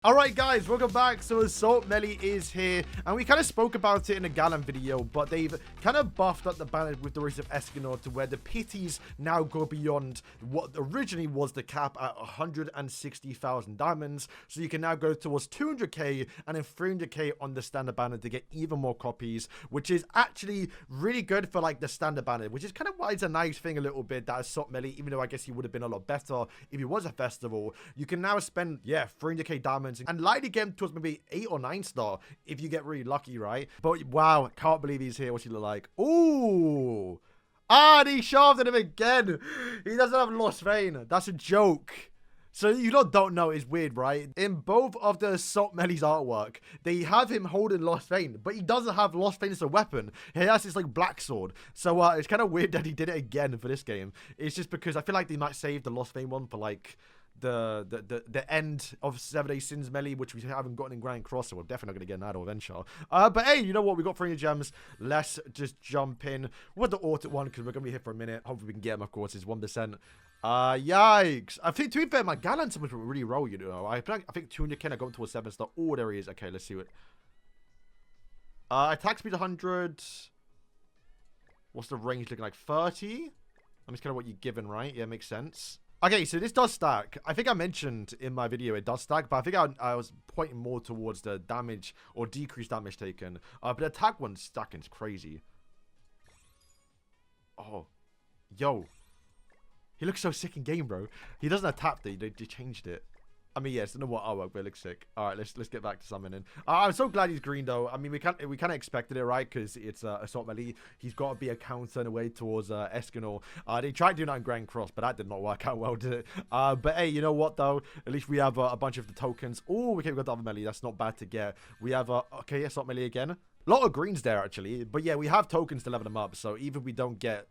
Alright guys, welcome back. So Assault Melee is here, and we kind of spoke about it in a Gallon video, but they've kind of buffed up the banner with the release of Escanor to where the pities now go beyond what originally was the cap at 160,000 diamonds. So you can now go towards 200k and then 300k on the standard banner to get even more copies, which is actually really good for like the standard banner, which is kind of why it's a nice thing a little bit that Assault Melee, even though I guess he would have been a lot better if it was a festival, you can now spend, 300k diamonds and likely get him towards maybe 8 or 9 star if you get really lucky, right? But wow, can't believe he's here. What's he look like? Ooh. And he shoved at him again. He doesn't have Lost Vein. That's a joke. So you don't know, it's weird, right? In both of the Assault Melee's artwork, they have him holding Lost Vein, but he doesn't have Lost Vein as a weapon. He has this like black sword. So it's kind of weird that he did it again for this game. It's just because I feel like they might save the Lost Vein one for like the end of 7 Days Sins Melee, which we haven't gotten in Grand Cross, so we're definitely not going to get an Idol Adventure. But hey, you know what? We got 300 gems. Let's just jump in with the Auto one, because we're going to be here for a minute. Hopefully we can get him, of course. It's 1%. Yikes. I think, to be fair, my Gallant was really roll, you know. I think 200k, I got towards 7 star. Oh, there he is. Okay, let's see what. Attack speed 100. What's the range looking like? 30? I'm just kind of what you're given, right? Yeah, makes sense. Okay, so this does stack. I think I mentioned in my video it does stack, but I think I was pointing more towards the damage or decreased damage taken. But the attack one stacking is crazy. Oh. Yo. He looks so sick in game, bro. He doesn't attack, they changed it. I mean, yes, I don't know what artwork, but it looks sick. All right, let's get back to summoning. I'm so glad he's green, though. I mean, we kind of expected it, right? Because it's Assault Melee. He's got to be a counter in a way towards Escanor. They tried doing that in Grand Cross, but that did not work out well, did it? But hey, you know what, though? At least we have a bunch of the tokens. Oh, okay, we got the other Melee. That's not bad to get. We have, okay, Assault Melee again. A lot of greens there, actually. But yeah, we have tokens to level them up. So even if we don't get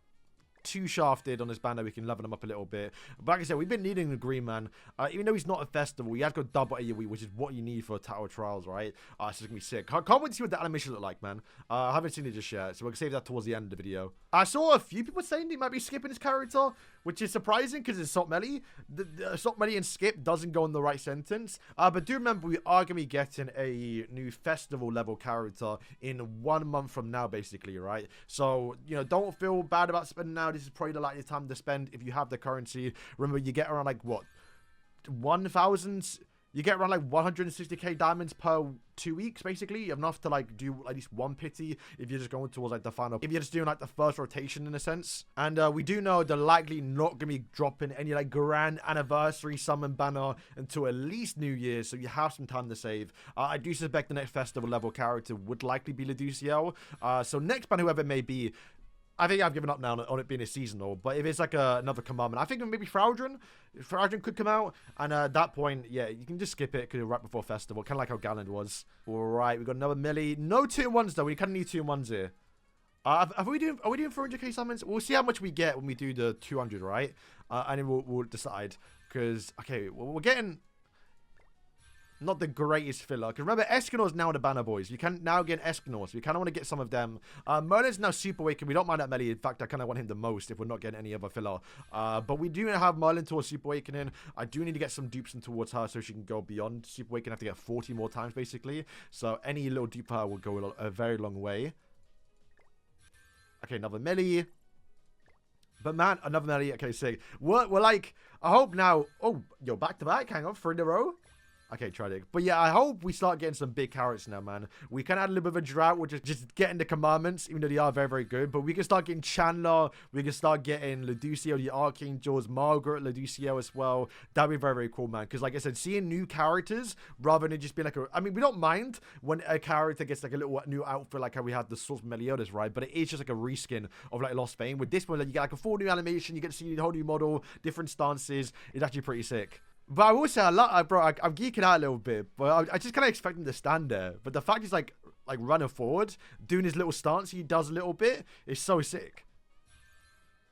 too shafted on this banner, we can level him up a little bit. But like I said, we've been needing the green man. Even though he's not a festival, he has got double AoE, which is what you need for Tower Trials, right? So it's gonna be sick. Can't wait to see what the animation look like, man. I haven't seen it just yet, so we'll save that towards the end of the video. I saw a few people saying they might be skipping his character, which is surprising because it's Assault Melee. The Assault Melee and skip doesn't go in the right sentence. But do remember, we are gonna be getting a new festival level character in 1 month from now, basically, right? So, you know, don't feel bad about spending now. This is probably the likely time to spend if you have the currency. Remember, you get around like what, 1,000. You get around like 160k diamonds per 2 weeks, basically. You have enough to like do at least one pity if you're just going towards like the final, if you're just doing like the first rotation in a sense. And we do know they're likely not gonna be dropping any like grand anniversary summon banner until at least New Year's, so you have some time to save. I do suspect the next festival level character would likely be Leduciel. So next banner, whoever it may be, I think I've given up now on it being a seasonal, but if it's like another commandment, I think maybe Fraudrin could come out, and at that point, yeah, you can just skip it because right before festival, kind of like how Galland was. All right, we got another Melee. No 2-in-1s though. We kind of need 2-in-1s here. Are we doing 400k summons? We'll see how much we get when we do the 200, right? And then we'll decide. Because okay, well, we're getting not the greatest filler. Because remember, Escanor's now the banner, boys. You can now get Escanor, so we kind of want to get some of them. Merlin's now super awakened. We don't mind that Melee. In fact, I kind of want him the most if we're not getting any other filler. But we do have Merlin towards super awakening. I do need to get some dupes in towards her so she can go beyond super awakening. I have to get 40 more times, basically. So any little dupe for her will go a very long way. Okay, another Melee. But man, another Melee. Okay, sick. We're like, I hope now. Oh, yo, back to back. Hang on, 3 in a row. Okay, try it. But yeah, I hope we start getting some big carrots now, man. We can add a little bit of a drought, which is just getting the commandments, even though they are very, very good. But we can start getting Chandler. We can start getting Leduciel, the Archangels, Margaret, Leduciel as well. That'd be very, very cool, man. Because like I said, seeing new characters rather than just being like a... I mean, we don't mind when a character gets like a little new outfit, like how we had the Source Meliodas, right? But it is just like a reskin of like Lost Vein. With this one, like, you get like a full new animation. You get to see the whole new model, different stances. It's actually pretty sick. But I will say, I'm geeking out a little bit, but I just kind of expect him to stand there. But the fact he's like running forward, doing his little stance he does a little bit, is so sick.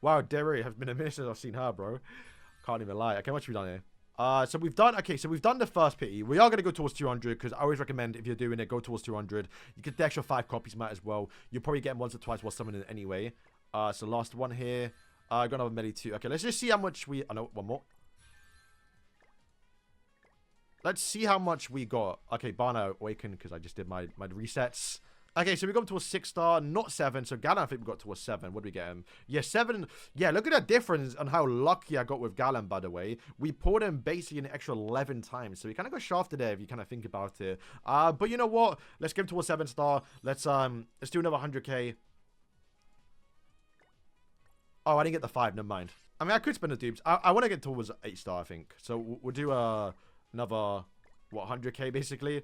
Wow, Derry has been a minute since I've seen her, bro. Can't even lie. Okay, what have we done here? So we've done the first pity. We are going to go towards 200 because I always recommend if you're doing it, go towards 200. You get the extra 5 copies, might as well. You'll probably get them once or twice while summoning it anyway. So last one here. I got another Melee too. Okay, let's just see how much we... I know, one more. Let's see how much we got. Okay, Barna Awakened because I just did my resets. Okay, so we got him to a 6-star, not 7. So Galan, I think we got to a 7. What did we get him? Yeah, 7. Yeah, look at that difference on how lucky I got with Galan, by the way. We pulled him basically an extra 11 times. So he kind of got shafted there if you kind of think about it. But you know what? Let's give him to a 7-star. Let's do another 100k. Oh, I didn't get the 5. Never mind. I mean, I could spend the dupes. I want to get towards 8-star, I think. So we'll do another, what, 100k basically.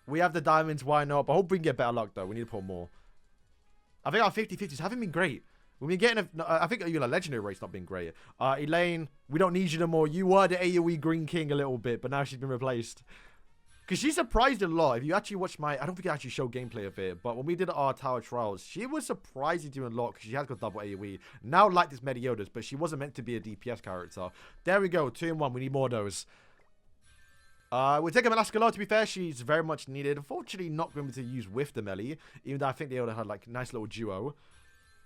We have the diamonds, why not? But I hope we can get better luck, though. We need to pull more. I think our 50-50s haven't been great. We've been getting I think your legendary rate's not been great. Elaine, we don't need you no more. You were the AoE Green King a little bit, but now she's been replaced. Because she surprised a lot. If you actually watch I don't think I actually showed gameplay of it, but when we did our Tower Trials, she was surprisingly doing a lot because she has got double AoE. Now like this Meliodas, but she wasn't meant to be a DPS character. There we go, 2 in 1. We need more of those. We're taking Velasquez, to be fair. She's very much needed. Unfortunately, not going to use with the melee, even though I think they would have had like a nice little duo.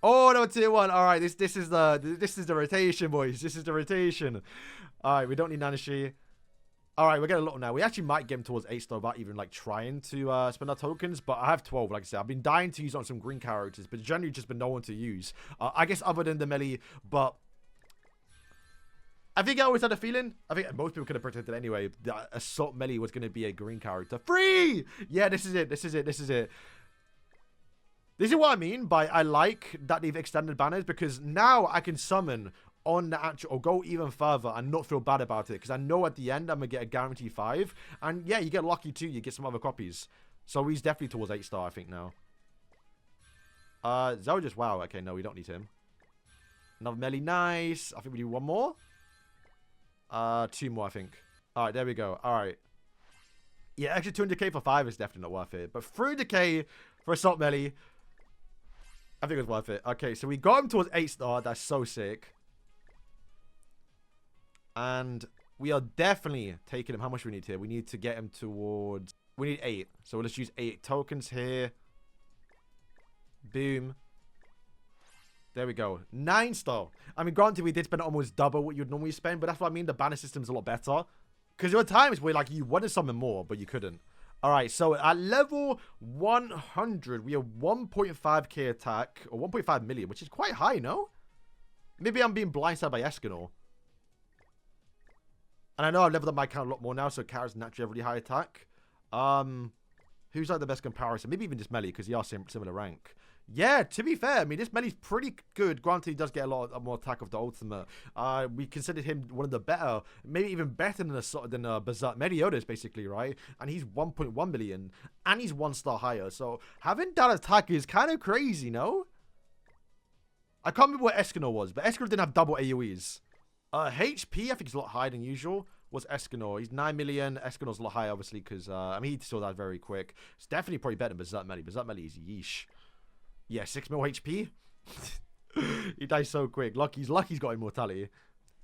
Oh no, 2-1. All right, this is the rotation, boys. This is the rotation. All right, we don't need Nanashi. All right, we're getting a lot now. We actually might get him towards 8-star without even like trying to spend our tokens. But I have 12, like I said. I've been dying to use on some green characters, but generally just been no one to use. I guess other than the melee, but I think I always had a feeling. I think most people could have predicted anyway that Assault Melee was going to be a green character. Free! Yeah, this is it. This is it. This is it. This is what I mean by I like that they've extended banners, because now I can summon on the actual, or go even further and not feel bad about it, because I know at the end I'm going to get a guaranteed 5. And yeah, you get lucky too. You get some other copies. So he's definitely towards 8-star, I think, now. Zeldris, wow. Okay, no, we don't need him. Another melee, nice. I think we do one more. 2 more, I think. All right, there we go. All right. Yeah, extra 200k for 5 is definitely not worth it. But 300k for Assault Melee, I think it was worth it. Okay, so we got him towards 8-star. That's so sick. And we are definitely taking him. How much do we need here? We need to get him towards... We need 8. So let's use 8 tokens here. Boom. There we go. 9-star. I mean, granted, we did spend almost double what you'd normally spend, but that's what I mean. The banner system's a lot better. Because there were times where, like, you wanted something more, but you couldn't. All right, so at level 100, we have 1.5k attack, or 1.5 million, which is quite high, no? Maybe I'm being blindsided by Escanor. And I know I've leveled up my account a lot more now, so Kara's naturally have really high attack. Who's like the best comparison? Maybe even just Melee, because he are similar rank. Yeah, to be fair, I mean, this Melee's pretty good. Granted, he does get a lot more attack of the ultimate. We considered him one of the better, maybe even better than Berserk Meliodas, basically, right? And he's 1.1 million, and he's 1-star higher. So having that attack is kind of crazy, no? I can't remember what Escanor was, but Escanor didn't have double AoEs. HP, I think, is a lot higher than usual. What's Escanor? He's 9 million. Escanor's a lot higher, obviously, because, I mean, he saw that very quick. It's definitely probably better than Berserk Melee. Berserk Melee is yeesh. Yeah, 6 mil HP. He dies so quick. Lucky's got immortality.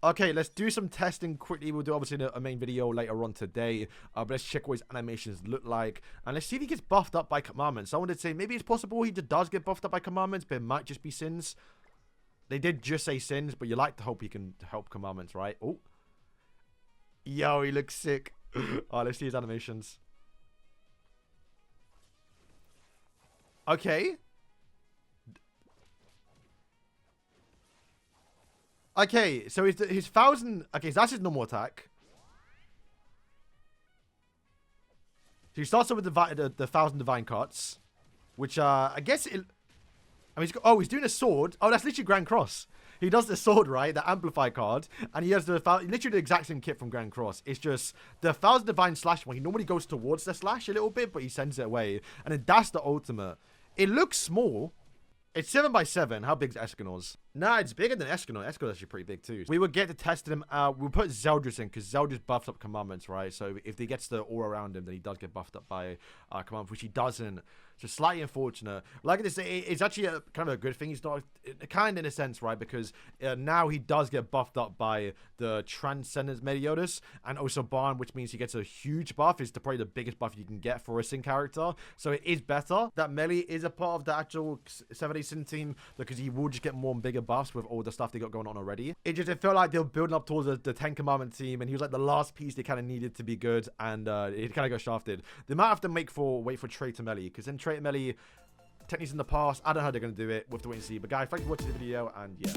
Okay, let's do some testing quickly. We'll do obviously a main video later on today. But let's check what his animations look like. And let's see if he gets buffed up by commandments. I wanted to say maybe it's possible he does get buffed up by commandments, but it might just be sins. They did just say sins, but you like to hope he can help commandments, right? Oh. Yo, he looks sick. Oh, let's see his animations. Okay. Okay, so his 1,000... Okay, so that's his normal attack. So he starts off with the 1,000 divine cuts, which, I guess... I mean, he's doing a sword. Oh, that's literally Grand Cross. He does the sword, right? The Amplify card. And he has literally the exact same kit from Grand Cross. It's just the 1,000 divine slash one. He normally goes towards the slash a little bit, but he sends it away. And then that's the ultimate. It looks small. It's 7x7. How big is Escanor's? Nah, it's bigger than Escanor. Escanor's actually pretty big too. We would get to test him out. We'll put Zeldris in because Zeldris buffs up commandments, right? So if he gets the aura around him, then he does get buffed up by commandments, which he doesn't. So slightly unfortunate. Like I say, it's actually kind of a good thing. He's not kind in a sense, right? Because now he does get buffed up by the Transcendence Meliodas and also Barn, which means he gets a huge buff. It's probably the biggest buff you can get for a Sin character. So it is better that Melee is a part of the actual 7A Sin team because he will just get more and bigger buffs with all the stuff they got going on already. It felt like they were building up towards the 10 Commandment team, and he was like the last piece they kind of needed to be good, and it kind of got shafted. They might have to wait for Trey to melee, because then Trey to melee techniques in the past. I don't know how they're going to do it. We'll have to wait and see. But guys, thank you for watching the video, and yeah.